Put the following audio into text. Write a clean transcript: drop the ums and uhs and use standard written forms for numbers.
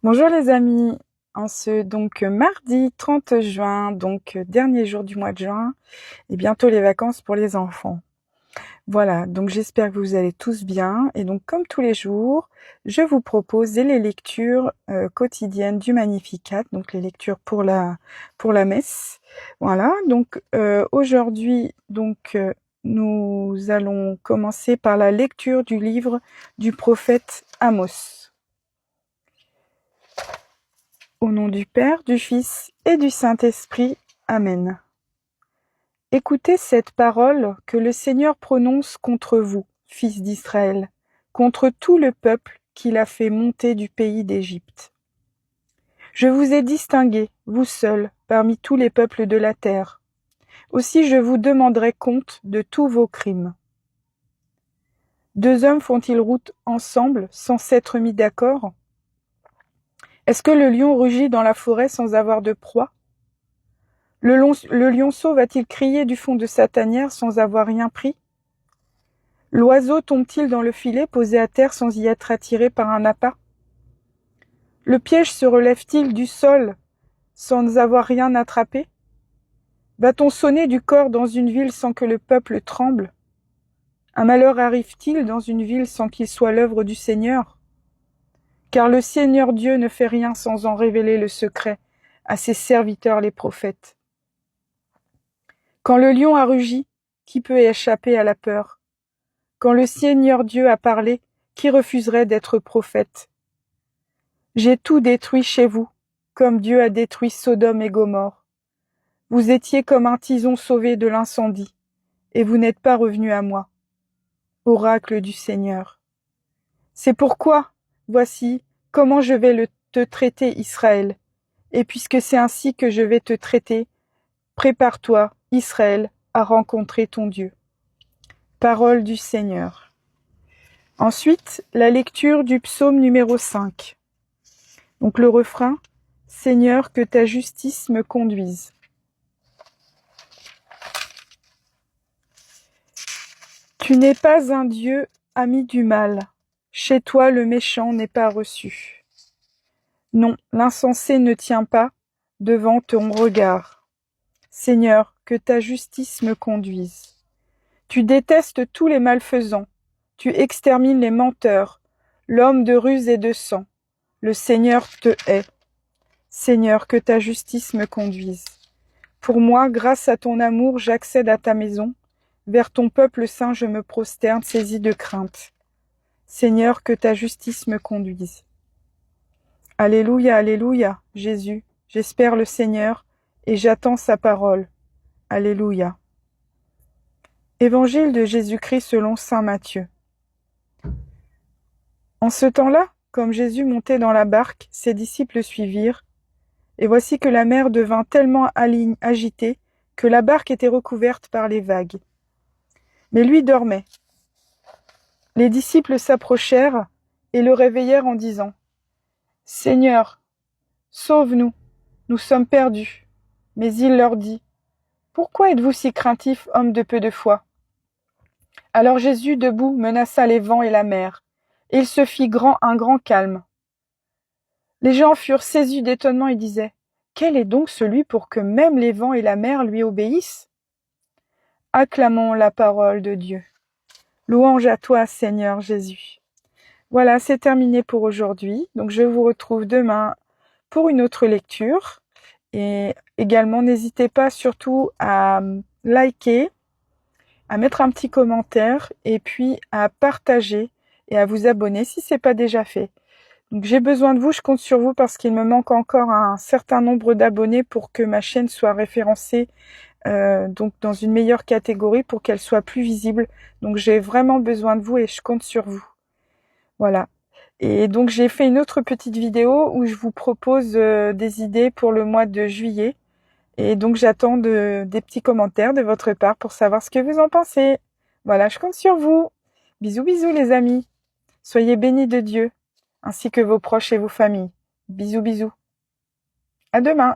Bonjour les amis, en ce mardi 30 juin, dernier jour du mois de juin, et bientôt les vacances pour les enfants. Voilà, donc j'espère que vous allez tous bien, et donc comme tous les jours, je vous propose les lectures quotidiennes du Magnificat, donc les lectures pour la messe. Voilà, aujourd'hui, nous allons commencer par la lecture du livre du prophète Amos. Au nom du Père, du Fils et du Saint-Esprit. Amen. Écoutez cette parole que le Seigneur prononce contre vous, fils d'Israël, contre tout le peuple qu'il a fait monter du pays d'Égypte. Je vous ai distingués, vous seuls, parmi tous les peuples de la terre. Aussi je vous demanderai compte de tous vos crimes. Deux hommes font-ils route ensemble sans s'être mis d'accord ? Est-ce que le lion rugit dans la forêt sans avoir de proie ? Le lionceau va-t-il crier du fond de sa tanière sans avoir rien pris ? L'oiseau tombe-t-il dans le filet posé à terre sans y être attiré par un appât ? Le piège se relève-t-il du sol sans avoir rien attrapé ? Va-t-on sonner du cor dans une ville sans que le peuple tremble ? Un malheur arrive-t-il dans une ville sans qu'il soit l'œuvre du Seigneur ? Car le Seigneur Dieu ne fait rien sans en révéler le secret à ses serviteurs les prophètes. Quand le lion a rugi, qui peut échapper à la peur ? Quand le Seigneur Dieu a parlé, qui refuserait d'être prophète ? J'ai tout détruit chez vous, comme Dieu a détruit Sodome et Gomorrhe. Vous étiez comme un tison sauvé de l'incendie, et vous n'êtes pas revenu à moi. Oracle du Seigneur. C'est pourquoi, voici, comment je vais te traiter, Israël. Et puisque c'est ainsi que je vais te traiter, prépare-toi, Israël, à rencontrer ton Dieu. Parole du Seigneur. Ensuite, la lecture du psaume numéro 5. Donc le refrain « Seigneur, que ta justice me conduise ». Tu n'es pas un Dieu ami du mal, chez toi le méchant n'est pas reçu. Non, l'insensé ne tient pas devant ton regard. Seigneur, que ta justice me conduise. Tu détestes tous les malfaisants, tu extermines les menteurs, l'homme de ruse et de sang. Le Seigneur te hait. Seigneur, que ta justice me conduise. Pour moi, grâce à ton amour, j'accède à ta maison. Vers ton peuple saint, je me prosterne, saisi de crainte. Seigneur, que ta justice me conduise. Alléluia, alléluia, Jésus. J'espère le Seigneur et j'attends sa parole. Alléluia. Évangile de Jésus-Christ selon saint Matthieu. En ce temps-là, comme Jésus montait dans la barque, ses disciples le suivirent. Et voici que la mer devint tellement agitée que la barque était recouverte par les vagues. Mais lui dormait. Les disciples s'approchèrent et le réveillèrent en disant « Seigneur, sauve-nous, nous sommes perdus. » Mais il leur dit « Pourquoi êtes-vous si craintifs, hommes de peu de foi ?» Alors Jésus, debout, menaça les vents et la mer, et il se fit un grand calme. Les gens furent saisis d'étonnement et disaient « Quel est donc celui pour que même les vents et la mer lui obéissent ?» Acclamons la parole de Dieu. Louange à toi, Seigneur Jésus. Voilà, c'est terminé pour aujourd'hui. Donc je vous retrouve demain pour une autre lecture. Et également, n'hésitez pas surtout à liker, à mettre un petit commentaire et puis à partager et à vous abonner si ce n'est pas déjà fait. Donc j'ai besoin de vous, je compte sur vous parce qu'il me manque encore un certain nombre d'abonnés pour que ma chaîne soit référencée donc dans une meilleure catégorie pour qu'elle soit plus visible. Donc j'ai vraiment besoin de vous et je compte sur vous. Voilà. Et donc j'ai fait une autre petite vidéo où je vous propose des idées pour le mois de juillet. Et donc j'attends des petits commentaires de votre part pour savoir ce que vous en pensez. Voilà, je compte sur vous. Bisous bisous les amis. Soyez bénis de Dieu, ainsi que vos proches et vos familles. Bisous bisous. À demain.